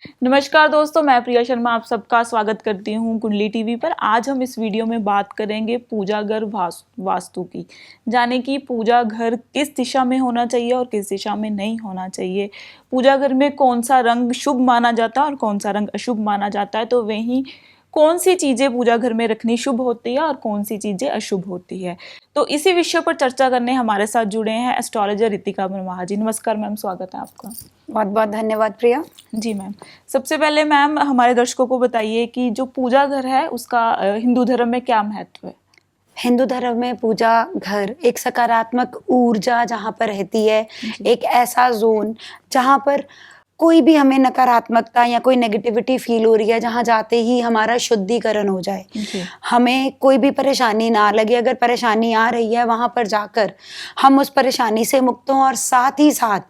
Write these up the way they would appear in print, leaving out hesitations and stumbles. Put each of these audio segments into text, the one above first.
नमस्कार दोस्तों, मैं प्रिया शर्मा आप सबका स्वागत करती हूँ कुंडली टीवी पर। आज हम इस वीडियो में बात करेंगे पूजा घर वास्तु की। जाने कि पूजा घर किस दिशा में होना चाहिए और किस दिशा में नहीं होना चाहिए। पूजा घर में कौन सा रंग शुभ माना जाता है और कौन सा रंग अशुभ माना जाता है। तो वहीं कौन सी चीज़ें पूजा घर में रखनी शुभ होती है और कौन सी चीज़ें अशुभ होती है। तो इसी विषय पर चर्चा करने हमारे साथ जुड़े हैं एस्ट्रोलॉजर रितिका वर्मा जी। नमस्कार मैम, स्वागत है आपका। बहुत बहुत धन्यवाद प्रिया जी मैम, सबसे पहले मैम हमारे दर्शकों को बताइए कि जो पूजा घर है उसका हिंदू धर्म में क्या महत्व है। हिंदू धर्म में पूजा घर एक सकारात्मक ऊर्जा जहाँ पर रहती है, एक ऐसा जोन जहाँ पर कोई भी हमें नकारात्मकता या कोई नेगेटिविटी फील हो रही है, जहाँ जाते ही हमारा शुद्धिकरण हो जाए, हमें कोई भी परेशानी ना लगे। अगर परेशानी आ रही है वहाँ पर जाकर हम उस परेशानी से मुक्त हों और साथ ही साथ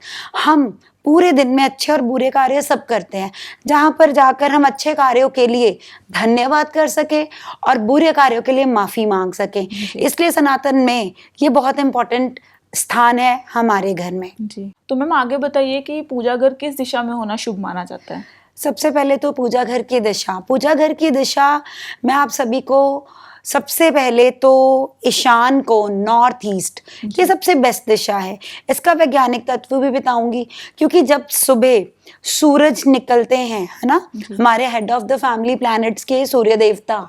हम पूरे दिन में अच्छे और बुरे कार्य सब करते हैं, जहाँ पर जाकर हम अच्छे कार्यों के लिए धन्यवाद कर सके और बुरे कार्यों के लिए माफी मांग सकें। इसलिए सनातन में ये बहुत इम्पोर्टेंट स्थान है हमारे घर में। जी, तो मैम आगे बताइए कि पूजा घर किस दिशा में होना शुभ माना जाता है। सबसे पहले तो पूजा घर की दिशा मैं आप सभी को सबसे पहले तो ईशान को नॉर्थ ईस्ट, ये सबसे बेस्ट दिशा है। इसका वैज्ञानिक तत्व भी बताऊंगी, क्योंकि जब सुबह सूरज निकलते हैं, है ना, हमारे head of the family planets के सूर्य देवता,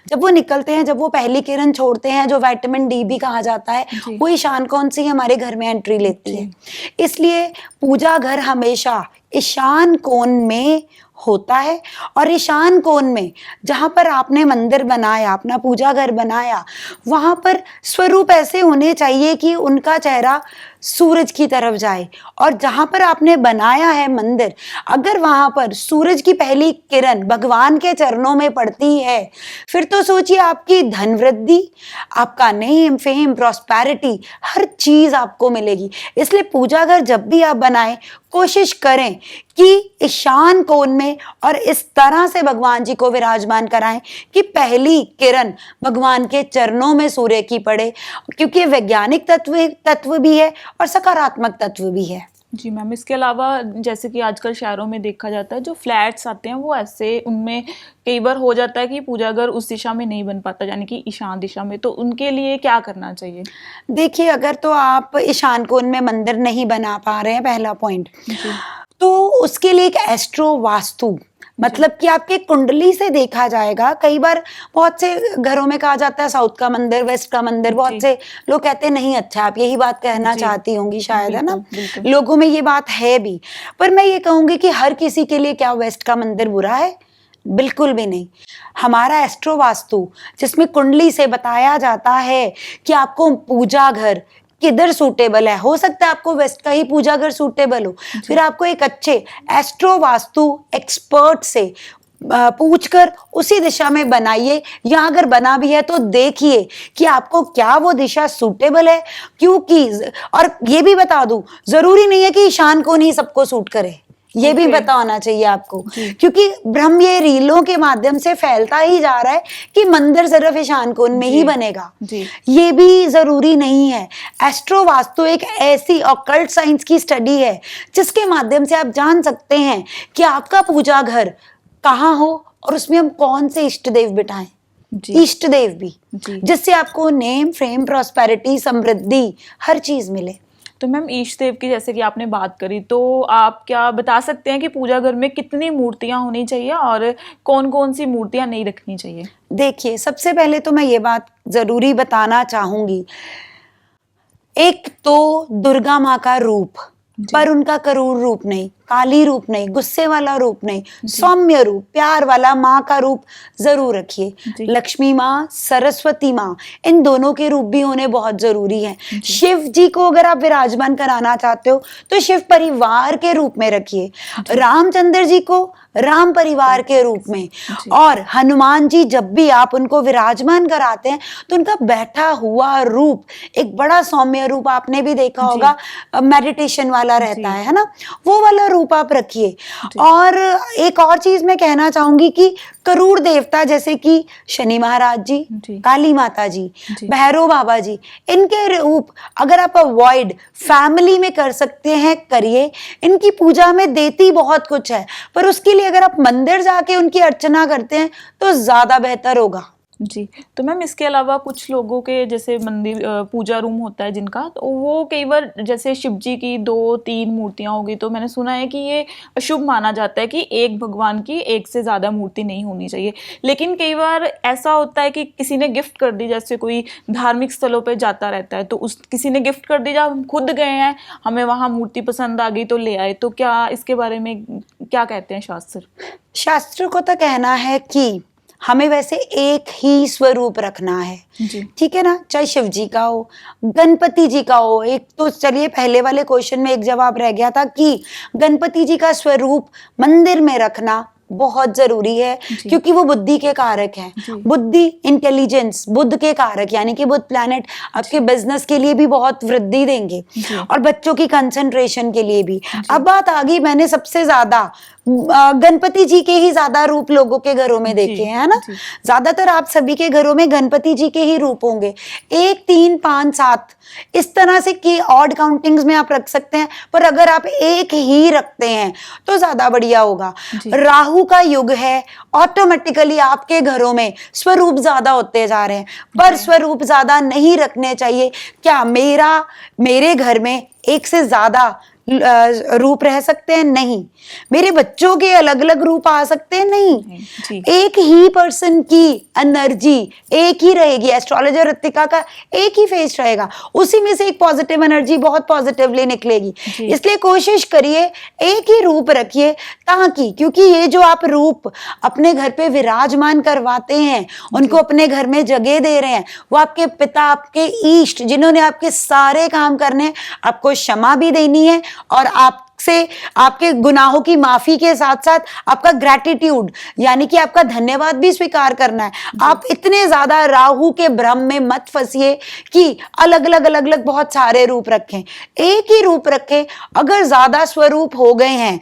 जब वो निकलते हैं, जब वो पहली किरण छोड़ते हैं, जो विटामिन डी भी कहा जाता है, वो ईशान कोण से हमारे घर में एंट्री लेती है। इसलिए पूजा घर हमेशा ईशान कोण में होता है। और ईशान कोण में जहाँ पर आपने मंदिर बनाया, अपना पूजा घर बनाया, वहाँ पर स्वरूप ऐसे होने चाहिए कि उनका चेहरा सूरज की तरफ जाए। और जहाँ पर आपने बनाया है मंदिर, अगर वहाँ पर सूरज की पहली किरण भगवान के चरणों में पड़ती है, फिर तो सोचिए आपकी धन वृद्धि, आपका नेम फेम प्रॉस्पेरिटी, हर चीज आपको मिलेगी। इसलिए पूजा घर जब भी आप बनाएं, कोशिश करें कि ईशान कोण में और इस तरह से भगवान जी को विराजमान कराएं कि पहली किरण भगवान के चरणों में सूर्य की पड़े, क्योंकि वैज्ञानिक तत्व भी है और सकारात्मक तत्व भी है। जी मैम, इसके अलावा जैसे कि आजकल शहरों में देखा जाता है, जो फ्लैट्स आते हैं वो ऐसे, उनमें कई बार हो जाता है कि पूजा घर उस दिशा में नहीं बन पाता, यानी कि ईशान दिशा में, तो उनके लिए क्या करना चाहिए। देखिए, अगर तो आप ईशान कोण में मंदिर नहीं बना पा रहे हैं, पहला पॉइंट, तो उसके लिए एक एस्ट्रो वास्तु, मतलब कि आपके कुंडली से देखा जाएगा। कई बार बहुत से घरों में कहा जाता है साउथ का मंदिर, वेस्ट का मंदिर, बहुत से लोग कहते हैं नहीं अच्छा। आप यही बात कहना चाहती होंगी शायद, है ना, लोगों में ये बात है भी। पर मैं ये कहूंगी कि हर किसी के लिए क्या वेस्ट का मंदिर बुरा है? बिल्कुल भी नहीं। हमारा एस्ट्रो वास्तु, जिसमें कुंडली से बताया जाता है कि आपको पूजा घर किधर सूटेबल है, हो सकता है आपको वेस्ट का ही पूजा घर सूटेबल हो, फिर आपको एक अच्छे एस्ट्रो वास्तु एक्सपर्ट से पूछकर उसी दिशा में बनाइए। या अगर बना भी है तो देखिए कि आपको क्या वो दिशा सूटेबल है, क्योंकि और ये भी बता दूं, जरूरी नहीं है कि ईशान कोण ही सबको सूट करे, ये भी पता होना चाहिए आपको, क्योंकि भ्रम ये रीलों के माध्यम से फैलता ही जा रहा है कि मंदिर सिर्फ ईशान कोण में ही बनेगा। ये भी जरूरी नहीं है। एस्ट्रो वास्तु एक ऐसी ऑकल्ट साइंस की स्टडी है जिसके माध्यम से आप जान सकते हैं कि आपका पूजा घर कहाँ हो और उसमें हम कौन से इष्ट देव बिठाएं, इष्ट देव भी, जिससे आपको नेम फ्रेम प्रॉस्पेरिटी समृद्धि हर चीज मिले। तो मैम इष्ट देव की जैसे कि आपने बात करी, तो आप क्या बता सकते हैं कि पूजा घर में कितनी मूर्तियां होनी चाहिए और कौन कौन सी मूर्तियां नहीं रखनी चाहिए। देखिए, सबसे पहले तो मैं ये बात जरूरी बताना चाहूंगी, एक तो दुर्गा माँ का रूप, पर उनका करूर रूप नहीं, काली रूप नहीं, गुस्से वाला रूप नहीं, सौम्य रूप, प्यार वाला माँ का रूप जरूर रखिए। लक्ष्मी माँ, सरस्वती माँ, इन दोनों के रूप भी होने बहुत जरूरी है। शिव जी को अगर आप विराजमान कराना चाहते हो तो शिव परिवार के रूप में रखिए, रामचंद्र जी को राम परिवार के रूप में, और हनुमान जी जब भी आप उनको विराजमान कराते हैं तो उनका बैठा हुआ रूप एक बड़ा सौम्य रूप, आपने भी देखा होगा, मेडिटेशन वाला रहता है ना, वो वाला रूप आप रखिए। और एक और चीज मैं कहना चाहूंगी कि करूड़ देवता जैसे कि शनि महाराज जी, काली माता जी, भैरव बाबा जी, इनके रूप अगर आप अवॉइड फैमिली में कर सकते हैं करिए। इनकी पूजा में देती बहुत कुछ है, पर उसके लिए अगर आप मंदिर जाके उनकी अर्चना करते हैं तो ज्यादा बेहतर होगा। जी, तो मैम इसके अलावा कुछ लोगों के जैसे मंदिर पूजा रूम होता है जिनका, तो वो कई बार जैसे शिव जी की 2-3 मूर्तियां होगी, तो मैंने सुना है कि ये अशुभ माना जाता है कि एक भगवान की एक से ज़्यादा मूर्ति नहीं होनी चाहिए। लेकिन कई बार ऐसा होता है कि किसी ने गिफ्ट कर दी, जैसे कोई धार्मिक स्थलों पे जाता रहता है तो उस किसी ने गिफ्ट कर दी, जब हम खुद गए हैं हमें वहाँ मूर्ति पसंद आ गई तो ले आए, तो क्या इसके बारे में क्या कहते हैं शास्त्र? शास्त्र को तो कहना है कि हमें वैसे एक ही स्वरूप रखना है, ठीक है ना, चाहे शिव जी का हो, गणपति जी का हो। एक तो चलिए पहले वाले क्वेश्चन में एक जवाब रह गया था कि गणपति जी का स्वरूप मंदिर में रखना बहुत जरूरी है, क्योंकि वो बुद्धि के कारक हैं। बुद्धि, इंटेलिजेंस, बुद्ध के कारक, यानी कि बुध प्लैनेट आपके बिजनेस के लिए भी बहुत वृद्धि देंगे और बच्चों की कंसंट्रेशन के लिए भी। अब बात आ गई, मैंने सबसे ज्यादा गणपति जी के ही ज्यादा रूप लोगों के घरों में देखे हैं, है ना। ज्यादातर आप सभी के घरों में गणपति जी के ही रूप होंगे, 1, 3, 5, 7 इस तरह से कि ऑड काउंटिंग्स में आप रख सकते हैं, पर अगर आप एक ही रखते हैं तो ज्यादा बढ़िया होगा। राहु का युग है, ऑटोमेटिकली आपके घरों में स्वरूप ज्यादा होते जा रहे हैं, पर स्वरूप ज्यादा नहीं रखने चाहिए। क्या मेरे घर में एक से ज्यादा रूप रह सकते हैं? नहीं। मेरे बच्चों के अलग अलग रूप आ सकते हैं? नहीं। एक ही पर्सन की एनर्जी एक ही रहेगी। एस्ट्रोलॉजर ऋतिका का एक ही फेस रहेगा, उसी में से एक पॉजिटिव एनर्जी बहुत पॉजिटिवली निकलेगी। इसलिए कोशिश करिए एक ही रूप रखिए, ताकि क्योंकि ये जो आप रूप अपने घर पे विराजमान करवाते हैं, उनको अपने घर में जगह दे रहे हैं, वो आपके पिता, आपके इष्ट, जिन्होंने आपके सारे काम करने, आपको क्षमा भी देनी है और आपसे आपके गुनाहों की माफी के साथ साथ आपका ग्रैटिट्यूड यानी कि आपका धन्यवाद भी स्वीकार करना है। आप इतने ज्यादा राहु के भ्रम में मत फंसिए कि अलग अलग बहुत सारे रूप रखें, एक ही रूप रखें। अगर ज्यादा स्वरूप हो गए हैं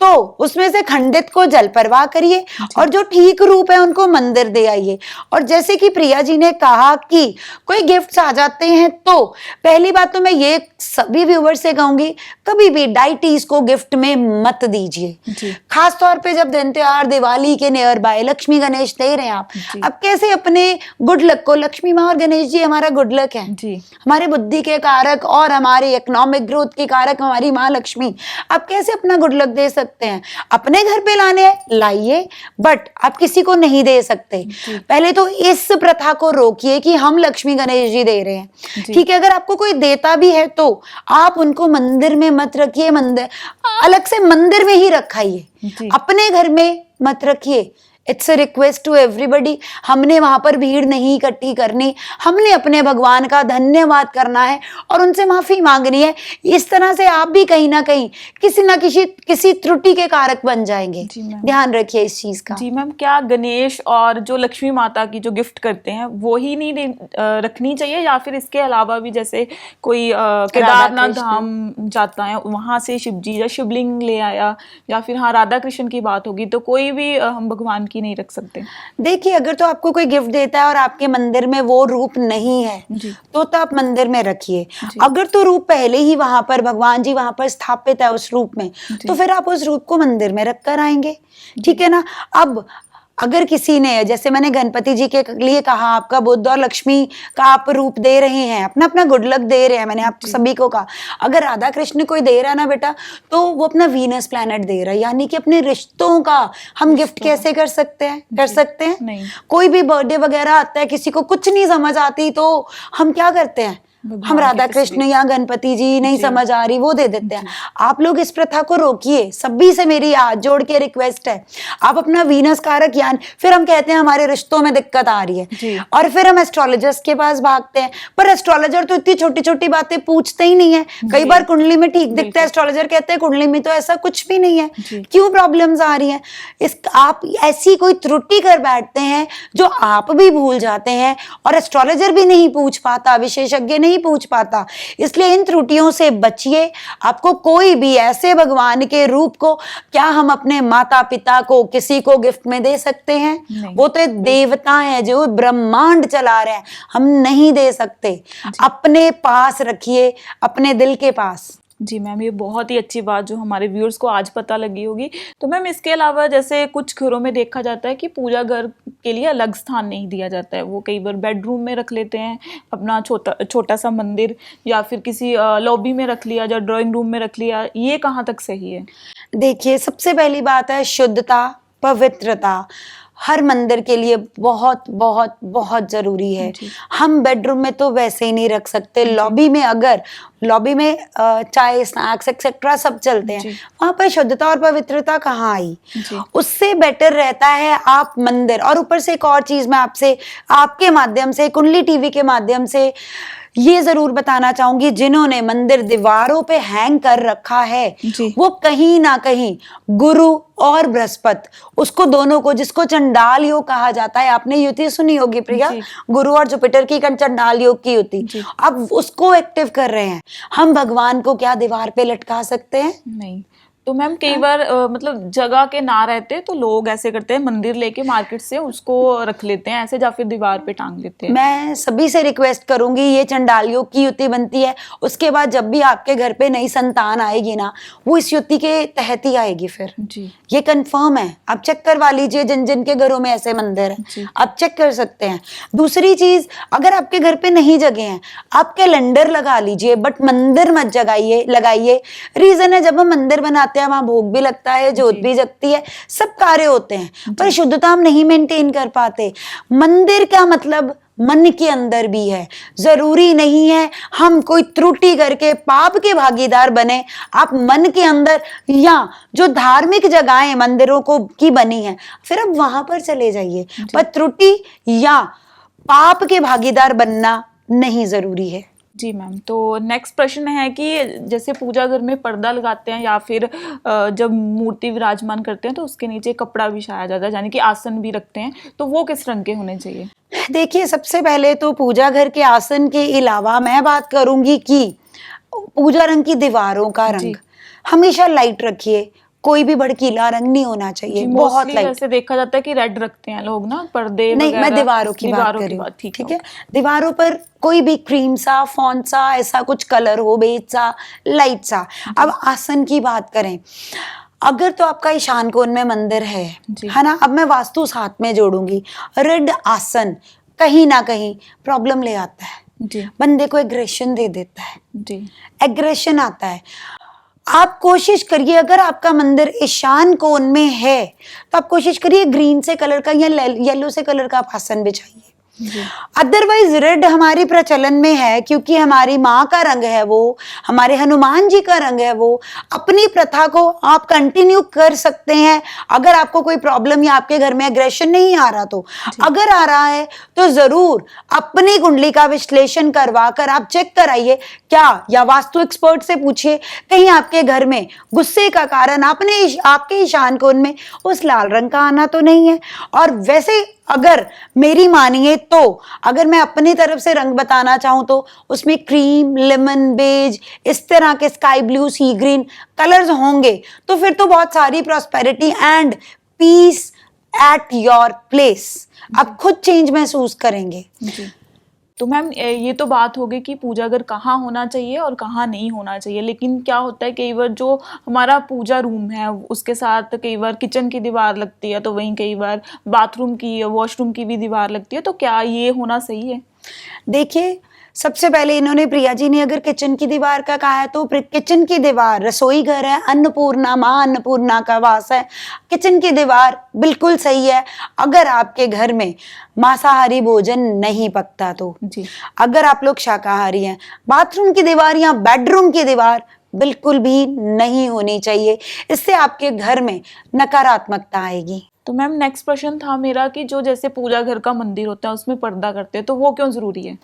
तो उसमें से खंडित को जल परवाह करिए और जो ठीक रूप है उनको मंदिर दे आइए। और जैसे कि प्रिया जी ने कहा कि कोई गिफ्ट्स आ जाते हैं, तो पहली बात तो मैं ये सभी व्यूअर्स से कहूंगी, कभी भी डाइटीज को गिफ्ट में मत दीजिए। खास तौर पे जब दिन त्योहार दिवाली के नियर बाय लक्ष्मी गणेश दे रहे हैं आप कैसे अपने गुड लक को, लक्ष्मी माँ और गणेश जी हमारा गुड लक है, हमारे बुद्धि के कारक और हमारे इकोनॉमिक ग्रोथ के कारक हमारी माँ लक्ष्मी, आप कैसे अपना गुड लक दे सकते हैं? अपने घर पे लाने हैं लाइए, बट आप किसी को नहीं दे सकते। पहले तो इस प्रथा को रोकिए कि हम लक्ष्मी गणेश जी दे रहे हैं, ठीक है। अगर आपको कोई देता भी है तो आप उनको मंदिर में मत रखिए, मंदिर अलग से मंदिर में ही रखाइए, अपने घर में मत रखिए। It's a request to everybody. हमने वहां पर भीड़ नहीं इकट्ठी करनी, हमने अपने भगवान का धन्यवाद करना है और उनसे माफी मांगनी है। इस तरह से आप भी कहीं ना कहीं किसी त्रुटि के कारक बन जाएंगे। ध्यान रखिए इस चीज का। जी मैम, क्या गणेश और जो लक्ष्मी माता की जो गिफ्ट करते हैं वो ही नहीं रखनी चाहिए, या फिर इसके अलावा भी जैसे कोई केदारनाथ धाम जाता है वहां से शिव जी या शिवलिंग ले आया, या फिर हाँ राधा कृष्ण की बात होगी, तो कोई भी हम भगवान नहीं रख सकते? देखिए, अगर तो आपको कोई गिफ्ट देता है और आपके मंदिर में वो रूप नहीं है तो आप मंदिर में रखिए। अगर तो रूप पहले ही वहां पर भगवान जी वहां पर स्थापित है उस रूप में, तो फिर आप उस रूप को मंदिर में रख कर आएंगे, ठीक है ना। अब अगर किसी ने, जैसे मैंने गणपति जी के लिए कहा, आपका बुद्ध और लक्ष्मी का आप रूप दे रहे हैं, अपना अपना गुड लक दे रहे हैं, मैंने आप सभी को कहा। अगर राधा कृष्ण कोई दे रहा है ना बेटा, तो वो अपना वीनस प्लैनेट दे रहा है, यानी कि अपने रिश्तों का हम गिफ्ट कैसे कर सकते हैं? कर सकते हैं नहीं। कोई भी बर्थडे वगैरह आता है, किसी को कुछ नहीं समझ आती, तो हम क्या करते हैं? हम राधा कृष्ण या गणपति जी नहीं समझ आ रही, वो दे देते हैं। आप लोग इस प्रथा को रोकिए, सभी से मेरी हाथ जोड़ के रिक्वेस्ट है। आप अपना वीनस कारक यान, फिर हम कहते हैं हमारे रिश्तों में दिक्कत आ रही है और फिर हम एस्ट्रोलॉजर्स के पास भागते हैं, पर एस्ट्रोलॉजर तो इतनी छोटी छोटी बातें पूछते ही नहीं है। कई बार कुंडली में ठीक दिखता है, एस्ट्रोलॉजर कहते हैं कुंडली में तो ऐसा कुछ भी नहीं है, क्यों प्रॉब्लम्स आ रही है? आप ऐसी कोई त्रुटि कर बैठते हैं जो आप भी भूल जाते हैं और एस्ट्रोलॉजर भी नहीं पूछ पाता, विशेषज्ञ नहीं नहीं पूछ पाता। इसलिए इन त्रुटियों से बचिए। आपको कोई भी ऐसे भगवान के रूप को क्या हम अपने माता पिता को, किसी को गिफ्ट में दे सकते हैं? नहीं। वो तो एक देवता है जो ब्रह्मांड चला रहे हैं, हम नहीं दे सकते। अपने पास रखिए, अपने दिल के पास। जी मैम, ये बहुत ही अच्छी बात जो हमारे व्यूअर्स को आज पता लगी होगी। तो मैम इसके अलावा जैसे कुछ घरों में देखा जाता है कि पूजा घर के लिए अलग स्थान नहीं दिया जाता है, वो कई बार बेडरूम में रख लेते हैं अपना छोटा सा मंदिर, या फिर किसी लॉबी में रख लिया या ड्राइंग रूम में रख लिया, ये कहाँ तक सही है? देखिए, सबसे पहली बात है शुद्धता, पवित्रता हर मंदिर के लिए बहुत बहुत बहुत जरूरी है। हम बेडरूम में तो वैसे ही नहीं रख सकते। लॉबी में, अगर लॉबी में चाय, स्नैक्स एक्सेट्रा सब चलते हैं, वहां पर शुद्धता और पवित्रता कहाँ आई? उससे बेटर रहता है आप मंदिर। और ऊपर से एक और चीज मैं आपसे, आपके माध्यम से, कुंडली टीवी के माध्यम से ये जरूर बताना चाहूंगी, जिन्होंने मंदिर दीवारों पे हैंग कर रखा है वो कहीं ना कहीं गुरु और बृहस्पति, उसको दोनों को, जिसको चंडाल योग कहा जाता है, आपने युति सुनी होगी प्रिया, गुरु और जुपिटर की चंडाल योग की युति, अब उसको एक्टिव कर रहे हैं। हम भगवान को क्या दीवार पे लटका सकते हैं? नहीं। तो मैम कई बार मतलब जगह के ना रहते तो लोग ऐसे करते हैं, मंदिर लेके मार्केट से उसको रख लेते हैं ऐसे, या फिर दीवार पे टांग लेते हैं। मैं सभी से रिक्वेस्ट करूंगी, ये चंडाल योग की युति बनती है, उसके बाद जब भी आपके घर पे नई संतान आएगी ना, वो इस युति के तहत ही आएगी फिर। जी। ये कंफर्म है, आप चेक करवा लीजिए, जिन जिन के घरों में ऐसे मंदिर है आप चेक कर सकते हैं। दूसरी चीज, अगर आपके घर पे नहीं जगह है, आप कैलेंडर लगा लीजिए, बट मंदिर मत लगाइए। रीजन है, जब हम मंदिर बनाते हैं वहां भोग भी लगता है, जोत भी जगती है, सब कार्य होते हैं, पर शुद्धता हम नहीं मेंटेन कर पाते। मंदिर का मतलब मन के अंदर भी है। जरूरी नहीं है हम कोई त्रुटि करके पाप के भागीदार बने। आप मन के अंदर, या जो धार्मिक जगहें मंदिरों को की बनी है, फिर आप वहां पर चले जाइए, पर त्रुटि या पाप के भागीदार बनना नहीं जरूरी है। जी मैम, तो नेक्स्ट प्रश्न है कि जैसे पूजा घर में पर्दा लगाते हैं या फिर जब मूर्ति विराजमान करते हैं तो उसके नीचे कपड़ा बिछाया जाता है, यानी कि आसन भी रखते हैं, तो वो किस रंग के होने चाहिए? देखिए, सबसे पहले तो पूजा घर के आसन के अलावा मैं बात करूंगी कि पूजा रंग की दीवारों का रंग हमेशा लाइट रखिए, कोई भी भड़कीला रंग नहीं होना चाहिए, बहुत लाइट। वैसे देखा जाता है कि रेड रखते हैं लोग ना पर्दे नहीं, मैं दीवारों की बात कर रही हूँ, ठीक है। दीवारों पर कोई भी क्रीम सा, फॉन्ट सा, ऐसा कुछ कलर हो, बेज सा, लाइट सा। अब आसन की बात करें, अगर तो आपका ईशान कोण में मंदिर है ना, अब मैं वास्तु साथ में जोड़ूंगी। रेड आसन कहीं ना कहीं प्रॉब्लम ले आता है, बंदे को एग्रेशन दे देता है, एग्रेशन आता है। आप कोशिश करिए, अगर आपका मंदिर ईशान कोण में है तो आप कोशिश करिए ग्रीन से कलर का या येलो से कलर का आप आसन बिछाइए। अदरवाइज रेड हमारी प्रचलन में है, क्योंकि हमारी माँ का रंग है वो, हमारे हनुमान जी का रंग है वो। अपनी प्रथा को आप कंटिन्यू कर सकते हैं, अगर आपको कोई प्रॉब्लम या आपके घर में एग्रेशन नहीं आ रहा तो। अगर आ रहा है तो जरूर अपनी कुंडली का विश्लेषण करवा कर आप चेक कराइए क्या, या वास्तु एक्सपर्ट से पूछिए, कहीं आपके घर में गुस्से का कारण आपके ईशान कोण में उस लाल रंग का आना तो नहीं है। और वैसे अगर मेरी मानिए तो, अगर मैं अपनी तरफ से रंग बताना चाहूं तो उसमें क्रीम, लेमन, बेज, इस तरह के sky blue, sea green colours होंगे, तो फिर तो बहुत सारी prosperity and peace at your place, आप खुद चेंज महसूस करेंगे। तो मैम ये तो बात हो गई कि पूजा घर कहाँ होना चाहिए और कहाँ नहीं होना चाहिए, लेकिन क्या होता है कई बार जो हमारा पूजा रूम है उसके साथ कई बार किचन की दीवार लगती है, तो वहीं कई बार बाथरूम की, वॉशरूम की भी दीवार लगती है, तो क्या ये होना सही है? देखिए, सबसे पहले इन्होंने, प्रिया जी ने अगर किचन की दीवार का कहा है तो किचन की दीवार, रसोई घर है, अन्नपूर्णा, माँ अन्नपूर्णा का वास है, किचन की दीवार बिल्कुल सही है अगर आपके घर में मांसाहारी भोजन नहीं पकता तो। अगर आप लोग शाकाहारी हैं, बाथरूम की दीवार या बेडरूम की दीवार बिल्कुल भी नहीं होनी चाहिए, इससे आपके घर में नकारात्मकता आएगी। तो मैम नेक्स्ट प्रश्न था मेरा कि जो जैसे पूजा घर का मंदिर होता है उसमें पर्दा करते हैं, तो वो क्यों जरूरी है?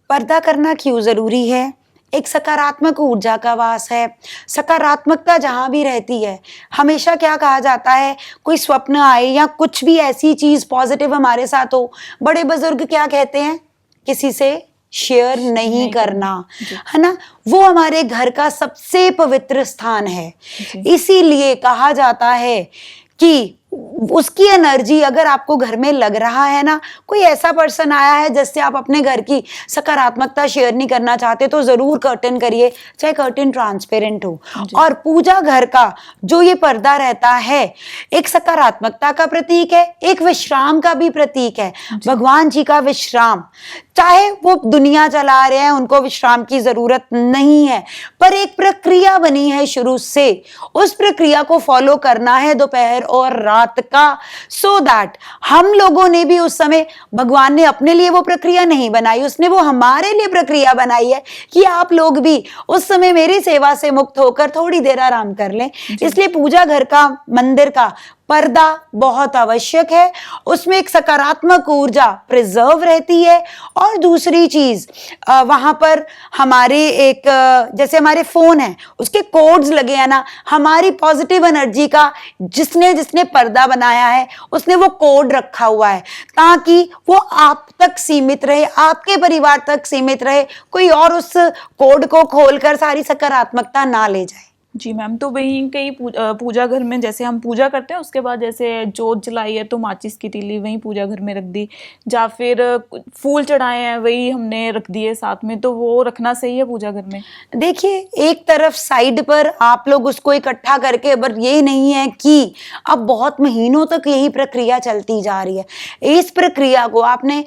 पर्दा करना क्यों जरूरी है? एक सकारात्मक ऊर्जा का वास है। सकारात्मकता जहां भी रहती है, हमेशा क्या कहा जाता है, कोई स्वप्न आए या कुछ भी ऐसी चीज पॉजिटिव हमारे साथ हो, बड़े बुजुर्ग क्या कहते हैं, किसी से शेयर नहीं नहीं करना, जी। है ना, वो हमारे घर का सबसे पवित्र स्थान है। जी। इसीलिए कहा जाता है कि उसकी एनर्जी अगर आपको घर में लग रहा है ना, कोई ऐसा पर्सन आया है जिससे आप अपने घर की सकारात्मकता शेयर नहीं करना चाहते, तो जरूर कर्टन करिए, चाहे कर्टन ट्रांसपेरेंट हो। जी। और पूजा घर का जो ये पर्दा रहता है, एक सकारात्मकता का प्रतीक है, एक विश्राम का भी प्रतीक है, जी। भगवान जी का विश्राम। चाहे वो दुनिया चला रहे हैं, उनको विश्राम की जरूरत नहीं है, पर एक प्रक्रिया बनी है शुरू से, उस प्रक्रिया को फॉलो करना है दोपहर और रात का, सो दैट हम लोगों ने भी उस समय, भगवान ने अपने लिए वो प्रक्रिया नहीं बनाई, उसने वो हमारे लिए प्रक्रिया बनाई है कि आप लोग भी उस समय मेरी सेवा से मुक्त होकर थोड़ी देर आराम कर लें। इसलिए पूजा घर का, मंदिर का पर्दा बहुत आवश्यक है, उसमें एक सकारात्मक ऊर्जा प्रिजर्व रहती है। और दूसरी चीज, वहां पर हमारे एक, जैसे हमारे फोन है उसके कोड्स लगे हैं ना, हमारी पॉजिटिव एनर्जी का जिसने जिसने पर्दा बनाया है उसने वो कोड रखा हुआ है, ताकि वो आप तक सीमित रहे, आपके परिवार तक सीमित रहे, कोई और उस कोड को खोलकर सारी सकारात्मकता ना ले जाए। जी मैम, तो वहीं कई पूजा घर में जैसे हम पूजा करते हैं, उसके बाद जैसे जोत जलाई है तो माचिस की तीली वहीं पूजा घर में रख दी, या फिर फूल चढ़ाए हैं वही हमने रख दिए साथ में, तो वो रखना सही है पूजा घर में? देखिए, एक तरफ साइड पर आप लोग उसको इकट्ठा करके, पर ये नहीं है कि अब बहुत महीनों तक यही प्रक्रिया चलती जा रही है। इस प्रक्रिया को आपने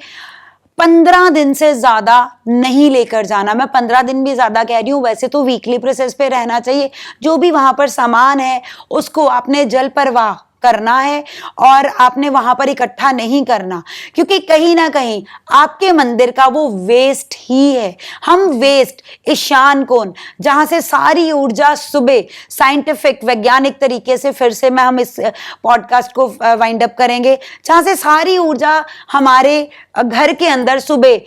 15 दिन से ज्यादा नहीं लेकर जाना। मैं 15 दिन भी ज्यादा कह रही हूँ, वैसे तो वीकली प्रोसेस पे रहना चाहिए। जो भी वहां पर सामान है उसको आपने जल प्रवाह करना है और आपने वहां पर इकट्ठा नहीं करना, क्योंकि कहीं ना कहीं आपके मंदिर का वो वेस्ट ही है। हम वेस्ट, ईशान कोण, जहां से सारी ऊर्जा सुबह साइंटिफिक वैज्ञानिक तरीके से, फिर से मैं हम इस पॉडकास्ट को वाइंड अप करेंगे, जहां से सारी ऊर्जा हमारे घर के अंदर सुबह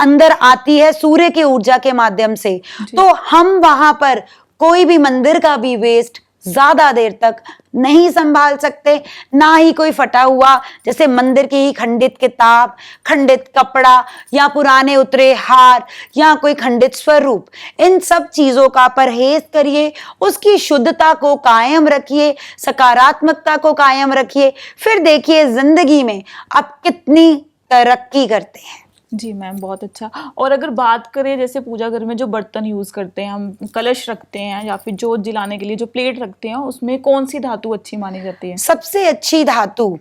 अंदर आती है सूर्य की ऊर्जा के माध्यम से, तो हम वहां पर कोई भी मंदिर का भी वेस्ट ज्यादा देर तक नहीं संभाल सकते। ना ही कोई फटा हुआ, जैसे मंदिर की ही खंडित किताब, खंडित कपड़ा, या पुराने उतरे हार, या कोई खंडित स्वरूप, इन सब चीजों का परहेज करिए, उसकी शुद्धता को कायम रखिए, सकारात्मकता को कायम रखिए, फिर देखिए जिंदगी में आप कितनी तरक्की करते हैं। जी मैम, बहुत अच्छा। और अगर बात करें जैसे पूजा घर में जो बर्तन यूज़ करते हैं, हम कलश रखते हैं या फिर जोत जलाने के लिए जो प्लेट रखते हैं, उसमें कौन सी धातु अच्छी मानी जाती है? सबसे अच्छी धातु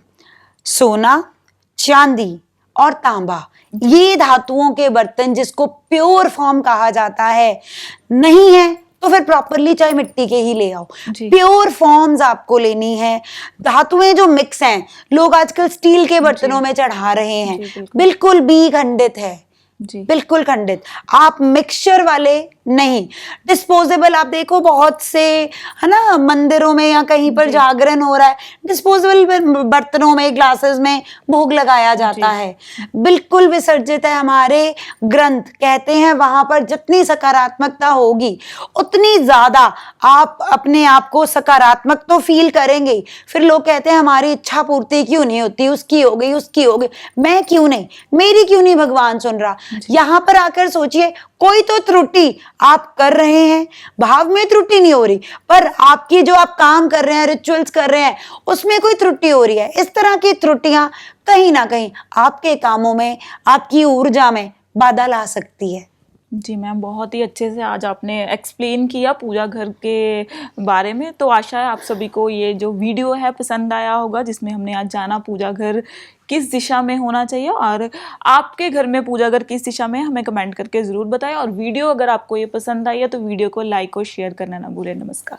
सोना, चांदी और तांबा, ये धातुओं के बर्तन जिसको प्योर फॉर्म कहा जाता है, नहीं है तो फिर प्रॉपरली चाहे मिट्टी के ही ले आओ। प्योर फॉर्म्स आपको लेनी है। धातुएं जो मिक्स हैं, लोग आजकल स्टील के बर्तनों में चढ़ा रहे हैं, बिल्कुल भी खंडित है, बिल्कुल खंडित। आप मिक्सचर वाले नहीं, डिस्पोजेबल, आप देखो बहुत से, है ना, मंदिरों में या कहीं पर जागरण हो रहा है, डिस्पोजेबल बर्तनों में, ग्लासेस में भोग लगाया जाता है, बिल्कुल विसर्जित है। हमारे ग्रंथ कहते हैं वहां पर जितनी सकारात्मकता होगी उतनी ज्यादा आप अपने आप को सकारात्मक तो फील करेंगे। फिर लोग कहते हैं हमारी इच्छा पूर्ति क्यों नहीं होती, उसकी हो गई, उसकी हो गई, मैं क्यों नहीं, मेरी क्यों नहीं भगवान सुन रहा। यहां पर आकर सोचिए, कोई तो त्रुटि आप कर रहे हैं, भाव में त्रुटि नहीं हो रही, पर आपकी जो आप काम कर रहे हैं, रिचुअल्स कर रहे हैं, उसमें कोई त्रुटि हो रही है। इस तरह की त्रुटियां कहीं ना कहीं आपके कामों में, आपकी ऊर्जा में बाधा ला सकती है। जी मैम, बहुत ही अच्छे से आज आपने एक्सप्लेन किया पूजा घर के बारे में। तो आशा है आप सभी को ये जो वीडियो है पसंद आया होगा, जिसमें हमने आज जाना पूजा घर किस दिशा में होना चाहिए, और आपके घर में पूजा घर किस दिशा में, हमें कमेंट करके ज़रूर बताएं। और वीडियो अगर आपको ये पसंद आई है तो वीडियो को लाइक और शेयर करना ना भूलें। नमस्कार।